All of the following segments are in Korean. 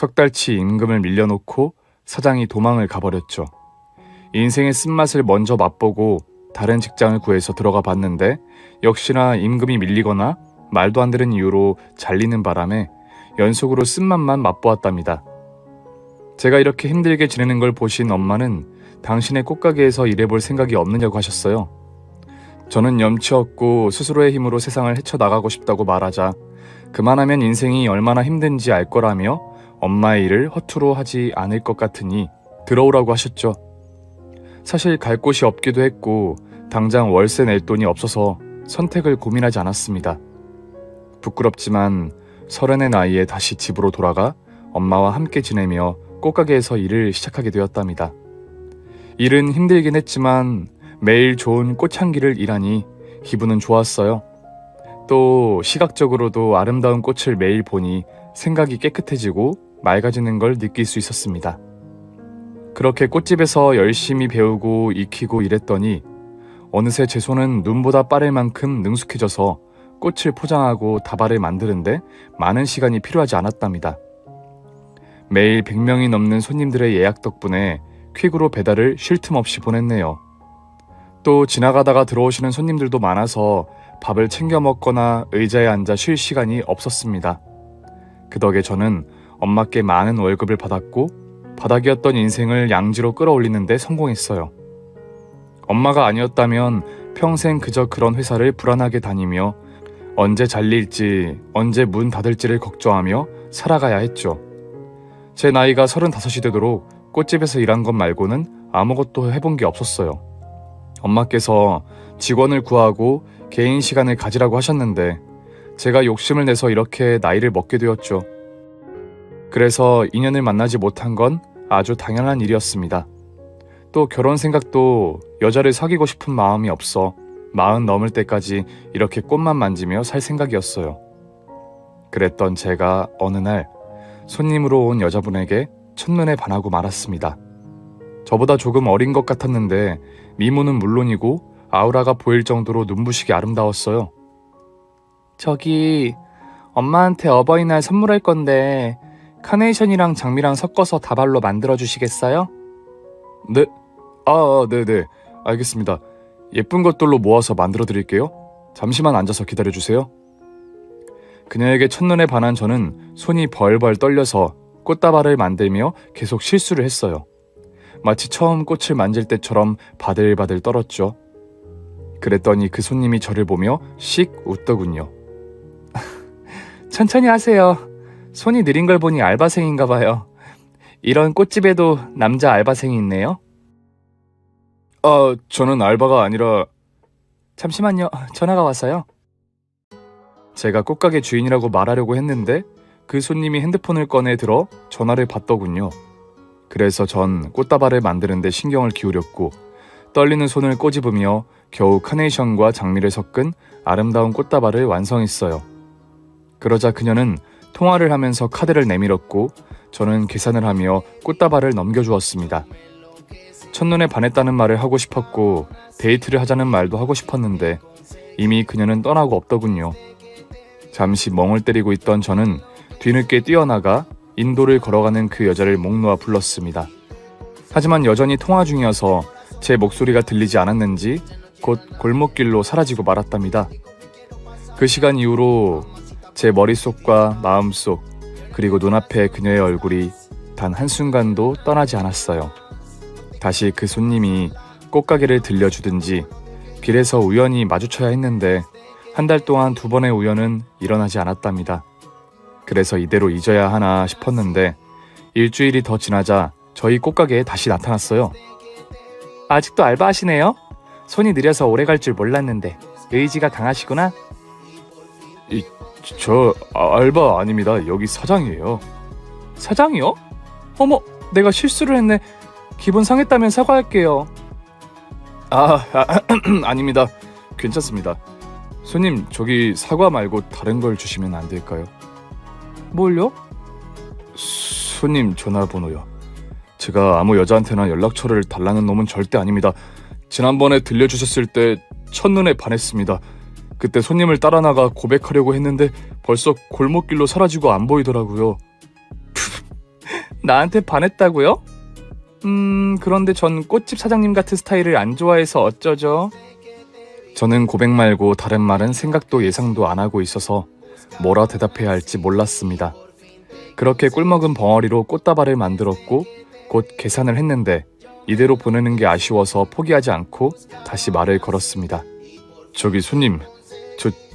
석 달치 임금을 밀려놓고 사장이 도망을 가버렸죠. 인생의 쓴맛을 먼저 맛보고 다른 직장을 구해서 들어가 봤는데 역시나 임금이 밀리거나 말도 안 되는 이유로 잘리는 바람에 연속으로 쓴맛만 맛보았답니다. 제가 이렇게 힘들게 지내는 걸 보신 엄마는 당신의 꽃가게에서 일해볼 생각이 없느냐고 하셨어요. 저는 염치 없고 스스로의 힘으로 세상을 헤쳐나가고 싶다고 말하자 그만하면 인생이 얼마나 힘든지 알 거라며 엄마의 일을 허투루 하지 않을 것 같으니 들어오라고 하셨죠. 사실 갈 곳이 없기도 했고 당장 월세 낼 돈이 없어서 선택을 고민하지 않았습니다. 부끄럽지만 30의 나이에 다시 집으로 돌아가 엄마와 함께 지내며 꽃가게에서 일을 시작하게 되었답니다. 일은 힘들긴 했지만 매일 좋은 꽃향기를 일하니 기분은 좋았어요. 또 시각적으로도 아름다운 꽃을 매일 보니 생각이 깨끗해지고 맑아지는 걸 느낄 수 있었습니다. 그렇게 꽃집에서 열심히 배우고 익히고 일했더니 어느새 제 손은 눈보다 빠를 만큼 능숙해져서 꽃을 포장하고 다발을 만드는데 많은 시간이 필요하지 않았답니다. 매일 100명이 넘는 손님들의 예약 덕분에 퀵으로 배달을 쉴 틈 없이 보냈네요. 또 지나가다가 들어오시는 손님들도 많아서 밥을 챙겨 먹거나 의자에 앉아 쉴 시간이 없었습니다. 그 덕에 저는 엄마께 많은 월급을 받았고 바닥이었던 인생을 양지로 끌어올리는데 성공했어요. 엄마가 아니었다면 평생 그저 그런 회사를 불안하게 다니며 언제 잘릴지 언제 문 닫을지를 걱정하며 살아가야 했죠. 제 나이가 35이 되도록 꽃집에서 일한 것 말고는 아무것도 해본 게 없었어요. 엄마께서 직원을 구하고 개인 시간을 가지라고 하셨는데 제가 욕심을 내서 이렇게 나이를 먹게 되었죠. 그래서 인연을 만나지 못한 건 아주 당연한 일이었습니다. 또 결혼 생각도 여자를 사귀고 싶은 마음이 없어 40 넘을 때까지 이렇게 꽃만 만지며 살 생각이었어요. 그랬던 제가 어느 날 손님으로 온 여자분에게 첫눈에 반하고 말았습니다. 저보다 조금 어린 것 같았는데 미모는 물론이고 아우라가 보일 정도로 눈부시게 아름다웠어요. 저기 엄마한테 어버이날 선물할 건데 카네이션이랑 장미랑 섞어서 다발로 만들어 주시겠어요? 네? 네네. 알겠습니다. 예쁜 것들로 모아서 만들어 드릴게요. 잠시만 앉아서 기다려 주세요. 그녀에게 첫눈에 반한 저는 손이 벌벌 떨려서 꽃다발을 만들며 계속 실수를 했어요. 마치 처음 꽃을 만질 때처럼 바들바들 떨었죠. 그랬더니 그 손님이 저를 보며 씩 웃더군요. 천천히 하세요. 손이 느린 걸 보니 알바생인가 봐요. 이런 꽃집에도 남자 알바생이 있네요. 저는 알바가 아니라... 잠시만요. 전화가 왔어요. 제가 꽃가게 주인이라고 말하려고 했는데 그 손님이 핸드폰을 꺼내 들어 전화를 받더군요. 그래서 전 꽃다발을 만드는데 신경을 기울였고 떨리는 손을 꼬집으며 겨우 카네이션과 장미를 섞은 아름다운 꽃다발을 완성했어요. 그러자 그녀는 통화를 하면서 카드를 내밀었고 저는 계산을 하며 꽃다발을 넘겨주었습니다. 첫눈에 반했다는 말을 하고 싶었고 데이트를 하자는 말도 하고 싶었는데 이미 그녀는 떠나고 없더군요. 잠시 멍을 때리고 있던 저는 뒤늦게 뛰어나가 인도를 걸어가는 그 여자를 목 놓아 불렀습니다. 하지만 여전히 통화 중이어서 제 목소리가 들리지 않았는지 곧 골목길로 사라지고 말았답니다. 그 시간 이후로 제 머릿속과 마음속 그리고 눈앞에 그녀의 얼굴이 단 한순간도 떠나지 않았어요. 다시 그 손님이 꽃가게를 들려주든지 길에서 우연히 마주쳐야 했는데 한 달 동안 2번의 우연은 일어나지 않았답니다. 그래서 이대로 잊어야 하나 싶었는데 일주일이 더 지나자 저희 꽃가게에 다시 나타났어요. 아직도 알바하시네요? 손이 느려서 오래 갈 줄 몰랐는데 의지가 강하시구나. 저 알바 아닙니다. 여기 사장이에요. 사장이요? 어머, 내가 실수를 했네. 기분 상했다면 사과할게요. 아닙니다. 괜찮습니다. 손님, 저기 사과 말고 다른 걸 주시면 안 될까요? 뭘요? 손님 전화번호요. 제가 아무 여자한테나 연락처를 달라는 놈은 절대 아닙니다. 지난번에 들려주셨을 때 첫눈에 반했습니다. 그때 손님을 따라 나가 고백하려고 했는데 벌써 골목길로 사라지고 안 보이더라고요. 나한테 반했다고요? 그런데 전 꽃집 사장님 같은 스타일을 안 좋아해서 어쩌죠? 저는 고백 말고 다른 말은 생각도 예상도 안 하고 있어서 뭐라 대답해야 할지 몰랐습니다. 그렇게 꿀먹은 벙어리로 꽃다발을 만들었고 곧 계산을 했는데 이대로 보내는 게 아쉬워서 포기하지 않고 다시 말을 걸었습니다. 저기 손님,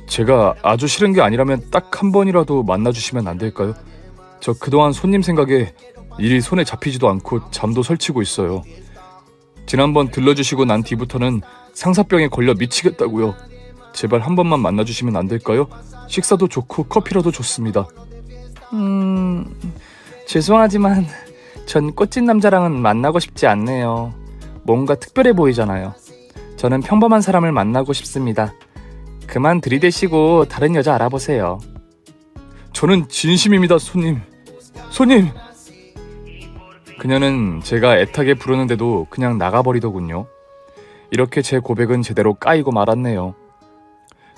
제가 아주 싫은 게 아니라면 딱 한 번이라도 만나주시면 안 될까요? 저 그동안 손님 생각에 일이 손에 잡히지도 않고 잠도 설치고 있어요. 지난번 들러주시고 난 뒤부터는 상사병에 걸려 미치겠다고요. 제발 한 번만 만나주시면 안 될까요? 식사도 좋고 커피라도 좋습니다. 죄송하지만 전 꽃집 남자랑은 만나고 싶지 않네요. 뭔가 특별해 보이잖아요. 저는 평범한 사람을 만나고 싶습니다. 그만 들이대시고 다른 여자 알아보세요. 저는 진심입니다, 손님. 손님! 그녀는 제가 애타게 부르는데도 그냥 나가버리더군요. 이렇게 제 고백은 제대로 까이고 말았네요.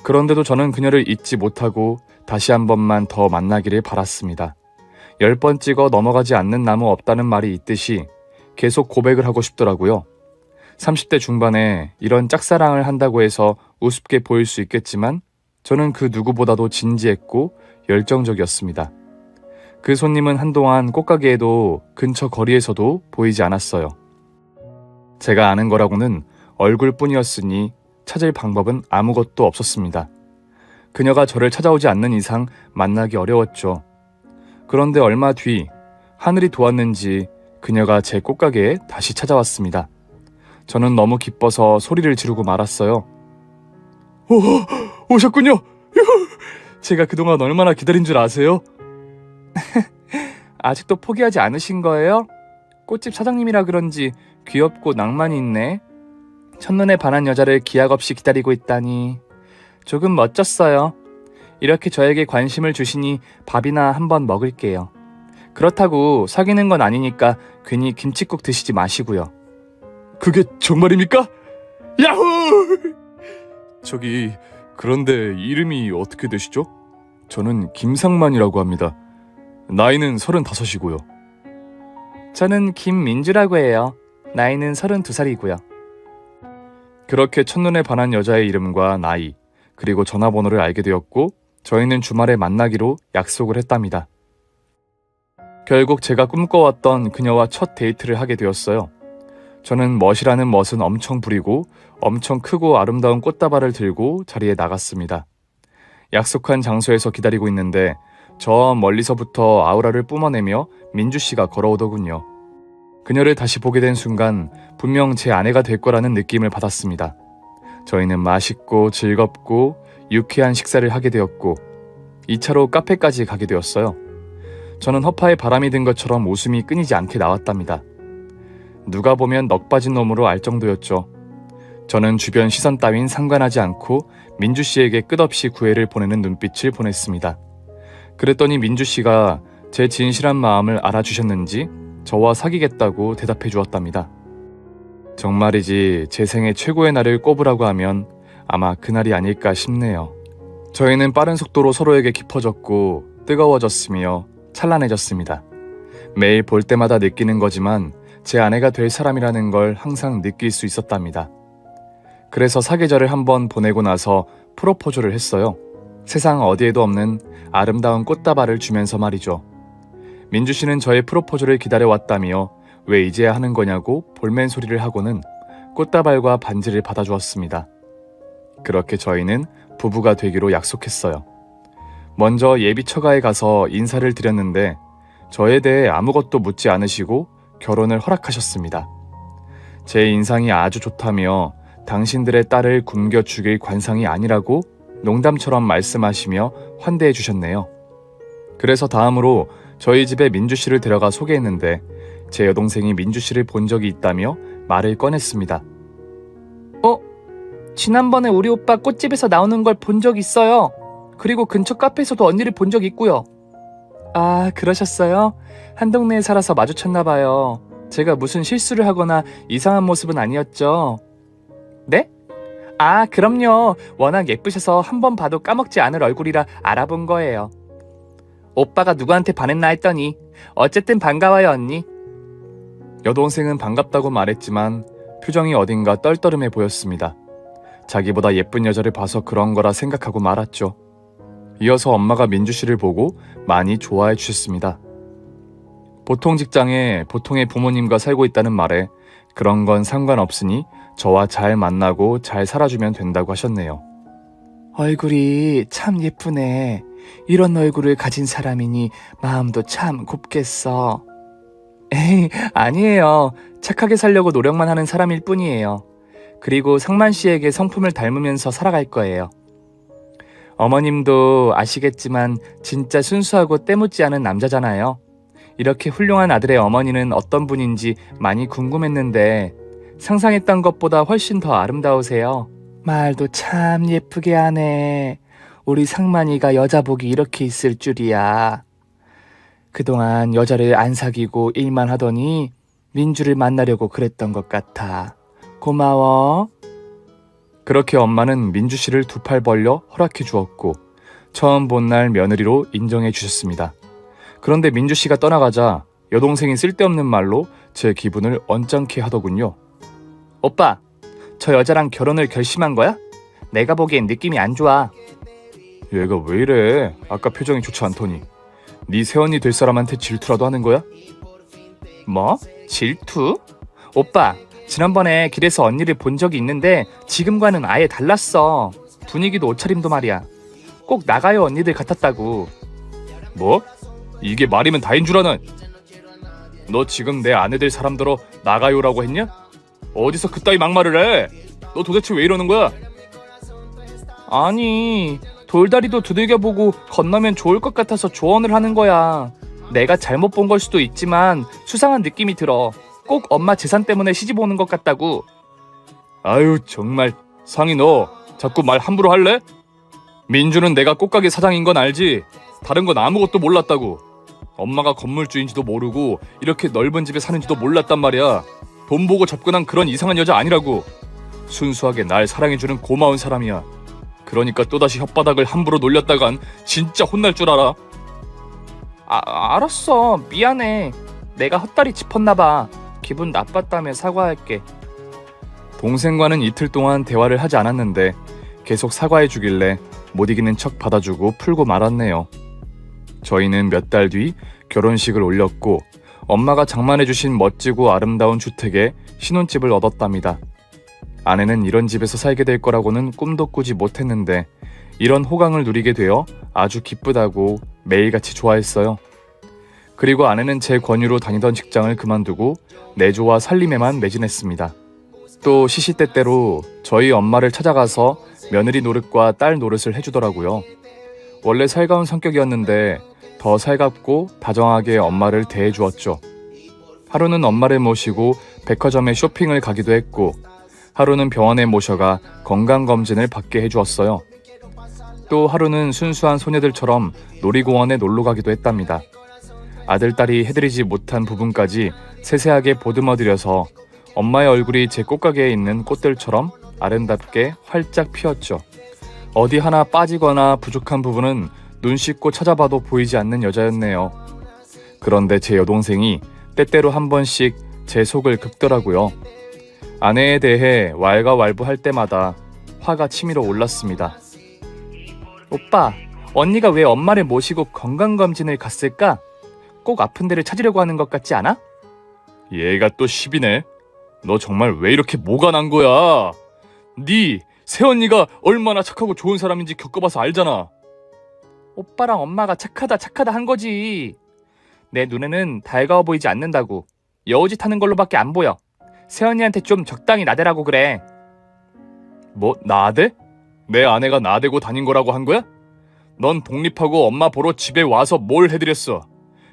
그런데도 저는 그녀를 잊지 못하고 다시 한 번만 더 만나기를 바랐습니다. 10번 찍어 넘어가지 않는 나무 없다는 말이 있듯이 계속 고백을 하고 싶더라고요. 30대 중반에 이런 짝사랑을 한다고 해서 우습게 보일 수 있겠지만 저는 그 누구보다도 진지했고 열정적이었습니다. 그 손님은 한동안 꽃가게에도 근처 거리에서도 보이지 않았어요. 제가 아는 거라고는 얼굴뿐이었으니 찾을 방법은 아무것도 없었습니다. 그녀가 저를 찾아오지 않는 이상 만나기 어려웠죠. 그런데 얼마 뒤 하늘이 도왔는지 그녀가 제 꽃가게에 다시 찾아왔습니다. 저는 너무 기뻐서 소리를 지르고 말았어요. 오셨군요. 제가 그동안 얼마나 기다린 줄 아세요? 아직도 포기하지 않으신 거예요? 꽃집 사장님이라 그런지 귀엽고 낭만이 있네. 첫눈에 반한 여자를 기약 없이 기다리고 있다니 조금 멋졌어요. 이렇게 저에게 관심을 주시니 밥이나 한번 먹을게요. 그렇다고 사귀는 건 아니니까 괜히 김칫국 드시지 마시고요. 그게 정말입니까? 야호! 저기 그런데 이름이 어떻게 되시죠? 저는 김상만이라고 합니다. 나이는 35이고요. 저는 김민주라고 해요. 나이는 32살이고요. 그렇게 첫눈에 반한 여자의 이름과 나이, 그리고 전화번호를 알게 되었고 저희는 주말에 만나기로 약속을 했답니다. 결국 제가 꿈꿔왔던 그녀와 첫 데이트를 하게 되었어요. 저는 멋이라는 멋은 엄청 부리고 엄청 크고 아름다운 꽃다발을 들고 자리에 나갔습니다. 약속한 장소에서 기다리고 있는데 저 멀리서부터 아우라를 뿜어내며 민주씨가 걸어오더군요. 그녀를 다시 보게 된 순간 분명 제 아내가 될 거라는 느낌을 받았습니다. 저희는 맛있고 즐겁고 유쾌한 식사를 하게 되었고 2차로 카페까지 가게 되었어요. 저는 허파에 바람이 든 것처럼 웃음이 끊이지 않게 나왔답니다. 누가 보면 넋 빠진 놈으로 알 정도였죠. 저는 주변 시선 따윈 상관하지 않고 민주씨에게 끝없이 구애를 보내는 눈빛을 보냈습니다. 그랬더니 민주씨가 제 진실한 마음을 알아주셨는지 저와 사귀겠다고 대답해 주었답니다. 정말이지 제 생애 최고의 날을 꼽으라고 하면 아마 그날이 아닐까 싶네요. 저희는 빠른 속도로 서로에게 깊어졌고 뜨거워졌으며 찬란해졌습니다. 매일 볼 때마다 느끼는 거지만 제 아내가 될 사람이라는 걸 항상 느낄 수 있었답니다. 그래서 사계절을 한번 보내고 나서 프로포즈를 했어요. 세상 어디에도 없는 아름다운 꽃다발을 주면서 말이죠. 민주씨는 저의 프로포즈를 기다려왔다며 왜 이제야 하는 거냐고 볼멘 소리를 하고는 꽃다발과 반지를 받아주었습니다. 그렇게 저희는 부부가 되기로 약속했어요. 먼저 예비 처가에 가서 인사를 드렸는데 저에 대해 아무것도 묻지 않으시고 결혼을 허락하셨습니다. 제 인상이 아주 좋다며 당신들의 딸을 굶겨 죽일 관상이 아니라고 농담처럼 말씀하시며 환대해 주셨네요. 그래서 다음으로 저희 집에 민주씨를 데려가 소개했는데 제 여동생이 민주씨를 본 적이 있다며 말을 꺼냈습니다. 지난번에 우리 오빠 꽃집에서 나오는 걸 본 적 있어요. 그리고 근처 카페에서도 언니를 본 적 있고요. 아, 그러셨어요? 한 동네에 살아서 마주쳤나 봐요. 제가 무슨 실수를 하거나 이상한 모습은 아니었죠? 네? 아, 그럼요. 워낙 예쁘셔서 한 번 봐도 까먹지 않을 얼굴이라 알아본 거예요. 오빠가 누구한테 반했나 했더니 어쨌든 반가워요 언니. 여동생은 반갑다고 말했지만 표정이 어딘가 떨떠름해 보였습니다. 자기보다 예쁜 여자를 봐서 그런 거라 생각하고 말았죠. 이어서 엄마가 민주 씨를 보고 많이 좋아해 주셨습니다. 보통 직장에 보통의 부모님과 살고 있다는 말에 그런 건 상관없으니 저와 잘 만나고 잘 살아주면 된다고 하셨네요. 얼굴이 참 예쁘네. 이런 얼굴을 가진 사람이니 마음도 참 곱겠어. 에이, 아니에요. 착하게 살려고 노력만 하는 사람일 뿐이에요. 그리고 상만 씨에게 성품을 닮으면서 살아갈 거예요. 어머님도 아시겠지만 진짜 순수하고 때묻지 않은 남자잖아요. 이렇게 훌륭한 아들의 어머니는 어떤 분인지 많이 궁금했는데 상상했던 것보다 훨씬 더 아름다우세요. 말도 참 예쁘게 하네. 우리 상만이가 여자복이 이렇게 있을 줄이야. 그동안 여자를 안 사귀고 일만 하더니 민주를 만나려고 그랬던 것 같아. 고마워. 그렇게 엄마는 민주 씨를 두 팔 벌려 허락해 주었고 처음 본 날 며느리로 인정해 주셨습니다. 그런데 민주 씨가 떠나가자 여동생이 쓸데없는 말로 제 기분을 언짢게 하더군요. 오빠, 저 여자랑 결혼을 결심한 거야? 내가 보기엔 느낌이 안 좋아. 얘가 왜 이래? 아까 표정이 좋지 않더니. 네 새언니 될 사람한테 질투라도 하는 거야? 뭐? 질투? 오빠, 지난번에 길에서 언니를 본 적이 있는데 지금과는 아예 달랐어. 분위기도 옷차림도 말이야. 꼭 나가요 언니들 같았다고. 뭐? 이게 말이면 다인 줄 아는? 너 지금 내 아내 될 사람들어 나가요라고 했냐? 어디서 그따위 막말을 해? 너 도대체 왜 이러는 거야? 아니, 돌다리도 두들겨보고 건너면 좋을 것 같아서 조언을 하는 거야. 내가 잘못 본 걸 수도 있지만 수상한 느낌이 들어. 꼭 엄마 재산 때문에 시집 오는 것 같다고. 아유 정말 상이 너 자꾸 말 함부로 할래? 민주는 내가 꽃가게 사장인 건 알지? 다른 건 아무것도 몰랐다고. 엄마가 건물주인지도 모르고 이렇게 넓은 집에 사는지도 몰랐단 말이야. 돈 보고 접근한 그런 이상한 여자 아니라고. 순수하게 날 사랑해주는 고마운 사람이야. 그러니까 또다시 혓바닥을 함부로 놀렸다간 진짜 혼날 줄 알아. 알았어. 미안해. 내가 헛다리 짚었나봐. 기분 나빴다며 사과할게. 동생과는 이틀 동안 대화를 하지 않았는데 계속 사과해주길래 못 이기는 척 받아주고 풀고 말았네요. 저희는 몇 달 뒤 결혼식을 올렸고 엄마가 장만해주신 멋지고 아름다운 주택에 신혼집을 얻었답니다. 아내는 이런 집에서 살게 될 거라고는 꿈도 꾸지 못했는데 이런 호강을 누리게 되어 아주 기쁘다고 매일같이 좋아했어요. 그리고 아내는 제 권유로 다니던 직장을 그만두고 내조와 살림에만 매진했습니다. 또 시시때때로 저희 엄마를 찾아가서 며느리 노릇과 딸 노릇을 해주더라고요. 원래 살가운 성격이었는데 더 살갑고 다정하게 엄마를 대해주었죠. 하루는 엄마를 모시고 백화점에 쇼핑을 가기도 했고 하루는 병원에 모셔가 건강검진을 받게 해주었어요. 또 하루는 순수한 소녀들처럼 놀이공원에 놀러 가기도 했답니다. 아들, 딸이 해드리지 못한 부분까지 세세하게 보듬어드려서 엄마의 얼굴이 제 꽃가게에 있는 꽃들처럼 아름답게 활짝 피었죠. 어디 하나 빠지거나 부족한 부분은 눈 씻고 찾아봐도 보이지 않는 여자였네요. 그런데 제 여동생이 때때로 한 번씩 제 속을 긁더라고요. 아내에 대해 왈가왈부할 때마다 화가 치밀어 올랐습니다. 오빠, 언니가 왜 엄마를 모시고 건강검진을 갔을까? 꼭 아픈 데를 찾으려고 하는 것 같지 않아? 얘가 또 시비네. 너 정말 왜 이렇게 뭐가 난 거야? 네 새언니가 얼마나 착하고 좋은 사람인지 겪어봐서 알잖아. 오빠랑 엄마가 착하다 한 거지. 내 눈에는 달가워 보이지 않는다고. 여우짓 하는 걸로밖에 안 보여. 새언니한테 좀 적당히 나대라고 그래. 뭐 나대? 내 아내가 나대고 다닌 거라고 한 거야? 넌 독립하고 엄마 보러 집에 와서 뭘 해드렸어?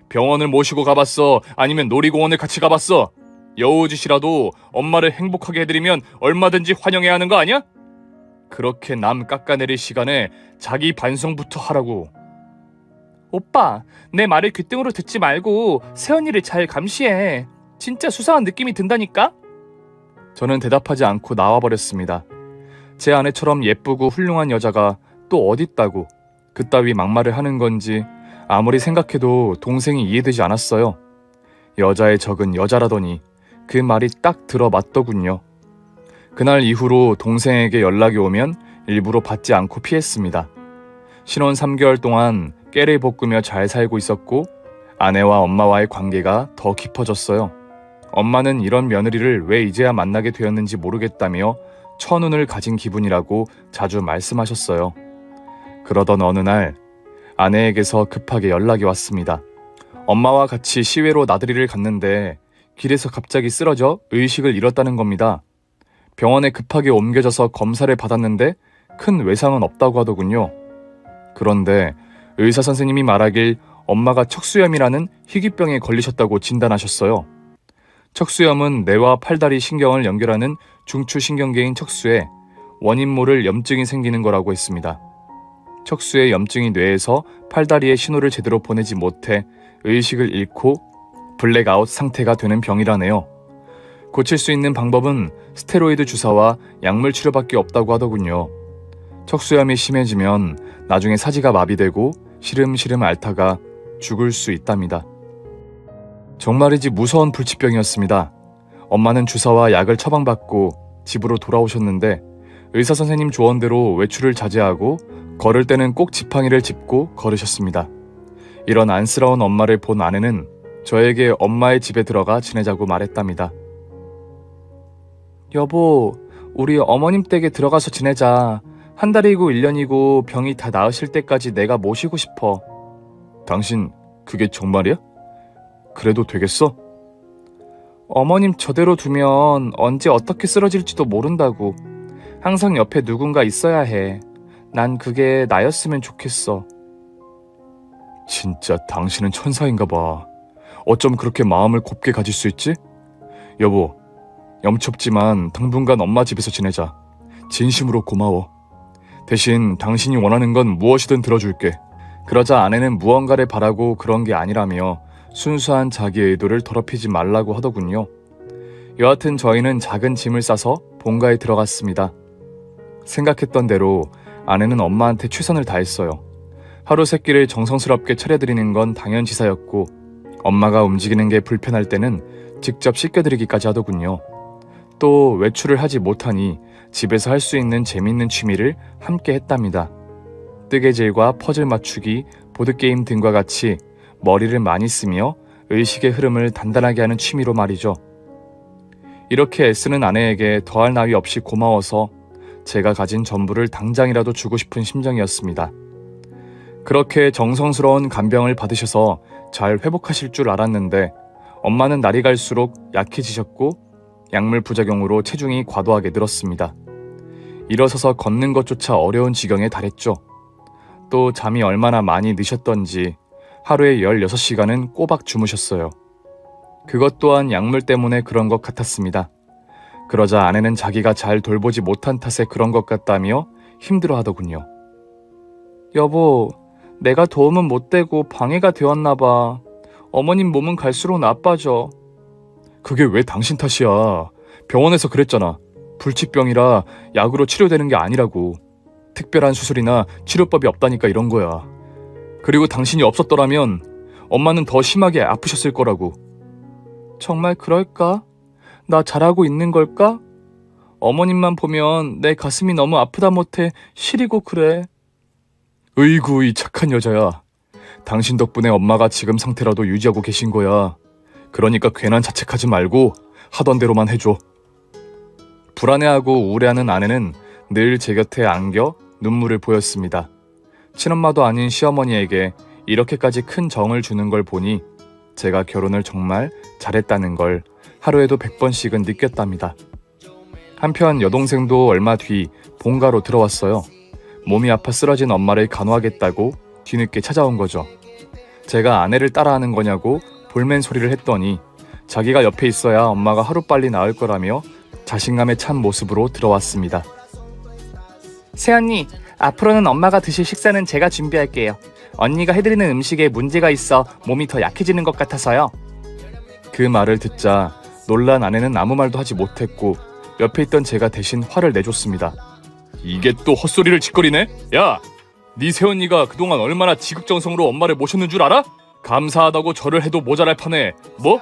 병원을 모시고 가봤어? 아니면 놀이공원을 같이 가봤어? 여우짓이라도 엄마를 행복하게 해드리면 얼마든지 환영해야 하는 거 아니야? 그렇게 남 깎아내릴 시간에 자기 반성부터 하라고. 오빠, 내 말을 귓등으로 듣지 말고 새언니를 잘 감시해. 진짜 수상한 느낌이 든다니까? 저는 대답하지 않고 나와버렸습니다. 제 아내처럼 예쁘고 훌륭한 여자가 또 어딨다고 그따위 막말을 하는 건지 아무리 생각해도 동생이 이해되지 않았어요. 여자의 적은 여자라더니 그 말이 딱 들어맞더군요. 그날 이후로 동생에게 연락이 오면 일부러 받지 않고 피했습니다. 신혼 3개월 동안 깨를 볶으며 잘 살고 있었고 아내와 엄마와의 관계가 더 깊어졌어요. 엄마는 이런 며느리를 왜 이제야 만나게 되었는지 모르겠다며 천운을 가진 기분이라고 자주 말씀하셨어요. 그러던 어느 날 아내에게서 급하게 연락이 왔습니다. 엄마와 같이 시외로 나들이를 갔는데 길에서 갑자기 쓰러져 의식을 잃었다는 겁니다. 병원에 급하게 옮겨져서 검사를 받았는데 큰 외상은 없다고 하더군요. 그런데 의사 선생님이 말하길 엄마가 척수염이라는 희귀병에 걸리셨다고 진단하셨어요. 척수염은 뇌와 팔다리 신경을 연결하는 중추신경계인 척수에 원인 모를 염증이 생기는 거라고 했습니다. 척수의 염증이 뇌에서 팔다리에 신호를 제대로 보내지 못해 의식을 잃고 블랙아웃 상태가 되는 병이라네요. 고칠 수 있는 방법은 스테로이드 주사와 약물 치료밖에 없다고 하더군요. 척수염이 심해지면 나중에 사지가 마비되고 시름시름 앓다가 죽을 수 있답니다. 정말이지 무서운 불치병이었습니다. 엄마는 주사와 약을 처방받고 집으로 돌아오셨는데 의사 선생님 조언대로 외출을 자제하고 걸을 때는 꼭 지팡이를 짚고 걸으셨습니다. 이런 안쓰러운 엄마를 본 아내는 저에게 엄마의 집에 들어가 지내자고 말했답니다. 여보, 우리 어머님 댁에 들어가서 지내자. 한 달이고 1년이고 병이 다 나으실 때까지 내가 모시고 싶어. 당신 그게 정말이야? 그래도 되겠어? 어머님 저대로 두면 언제 어떻게 쓰러질지도 모른다고. 항상 옆에 누군가 있어야 해. 난 그게 나였으면 좋겠어. 진짜 당신은 천사인가 봐. 어쩜 그렇게 마음을 곱게 가질 수 있지? 여보, 염치없지만 당분간 엄마 집에서 지내자. 진심으로 고마워. 대신 당신이 원하는 건 무엇이든 들어줄게. 그러자 아내는 무언가를 바라고 그런 게 아니라며 순수한 자기의 의도를 더럽히지 말라고 하더군요. 여하튼 저희는 작은 짐을 싸서 본가에 들어갔습니다. 생각했던 대로 아내는 엄마한테 최선을 다했어요. 하루 세끼를 정성스럽게 차려드리는 건 당연지사였고 엄마가 움직이는 게 불편할 때는 직접 씻겨드리기까지 하더군요. 또 외출을 하지 못하니 집에서 할 수 있는 재밌는 취미를 함께 했답니다. 뜨개질과 퍼즐 맞추기, 보드게임 등과 같이 머리를 많이 쓰며 의식의 흐름을 단단하게 하는 취미로 말이죠. 이렇게 애쓰는 아내에게 더할 나위 없이 고마워서 제가 가진 전부를 당장이라도 주고 싶은 심정이었습니다. 그렇게 정성스러운 간병을 받으셔서 잘 회복하실 줄 알았는데 엄마는 날이 갈수록 약해지셨고 약물 부작용으로 체중이 과도하게 늘었습니다. 일어서서 걷는 것조차 어려운 지경에 달했죠. 또 잠이 얼마나 많이 드셨던지 하루에 16시간은 꼬박 주무셨어요. 그것 또한 약물 때문에 그런 것 같았습니다. 그러자 아내는 자기가 잘 돌보지 못한 탓에 그런 것 같다며 힘들어하더군요. 여보, 내가 도움은 못 되고 방해가 되었나 봐. 어머님 몸은 갈수록 나빠져. 그게 왜 당신 탓이야. 병원에서 그랬잖아. 불치병이라 약으로 치료되는 게 아니라고. 특별한 수술이나 치료법이 없다니까 이런 거야. 그리고 당신이 없었더라면 엄마는 더 심하게 아프셨을 거라고. 정말 그럴까? 나 잘하고 있는 걸까? 어머님만 보면 내 가슴이 너무 아프다 못해 시리고 그래. 으이구, 이 착한 여자야. 당신 덕분에 엄마가 지금 상태라도 유지하고 계신 거야. 그러니까 괜한 자책하지 말고 하던 대로만 해줘. 불안해하고 우울해하는 아내는 늘 제 곁에 안겨 눈물을 보였습니다. 친엄마도 아닌 시어머니에게 이렇게까지 큰 정을 주는 걸 보니 제가 결혼을 정말 잘했다는 걸 하루에도 100번씩은 느꼈답니다. 한편 여동생도 얼마 뒤 본가로 들어왔어요. 몸이 아파 쓰러진 엄마를 간호하겠다고 뒤늦게 찾아온 거죠. 제가 아내를 따라하는 거냐고 볼멘 소리를 했더니 자기가 옆에 있어야 엄마가 하루빨리 나을 거라며 자신감에 찬 모습으로 들어왔습니다. 새언니, 앞으로는 엄마가 드실 식사는 제가 준비할게요. 언니가 해드리는 음식에 문제가 있어 몸이 더 약해지는 것 같아서요. 그 말을 듣자 놀란 아내는 아무 말도 하지 못했고 옆에 있던 제가 대신 화를 내줬습니다. 이게 또 헛소리를 짓거리네? 야! 네 새언니가 그동안 얼마나 지극정성으로 엄마를 모셨는 줄 알아? 감사하다고 절을 해도 모자랄 판에 뭐?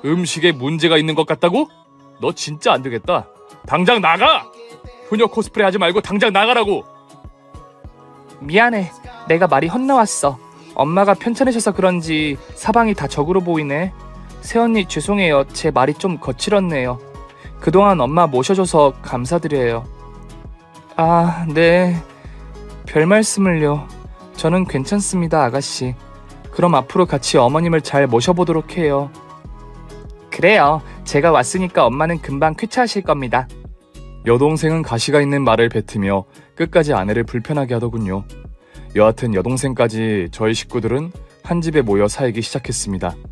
음식에 문제가 있는 것 같다고? 너 진짜 안 되겠다. 당장 나가! 효녀 코스프레 하지 말고 당장 나가라고! 미안해. 내가 말이 헛나왔어. 엄마가 편찮으셔서 그런지 사방이 다 적으로 보이네. 새언니 죄송해요. 제 말이 좀 거칠었네요. 그동안 엄마 모셔줘서 감사드려요. 아, 네. 별 말씀을요. 저는 괜찮습니다, 아가씨. 그럼 앞으로 같이 어머님을 잘 모셔보도록 해요. 그래요. 제가 왔으니까 엄마는 금방 쾌차하실 겁니다. 여동생은 가시가 있는 말을 뱉으며 끝까지 아내를 불편하게 하더군요. 여하튼 여동생까지 저희 식구들은 한 집에 모여 살기 시작했습니다.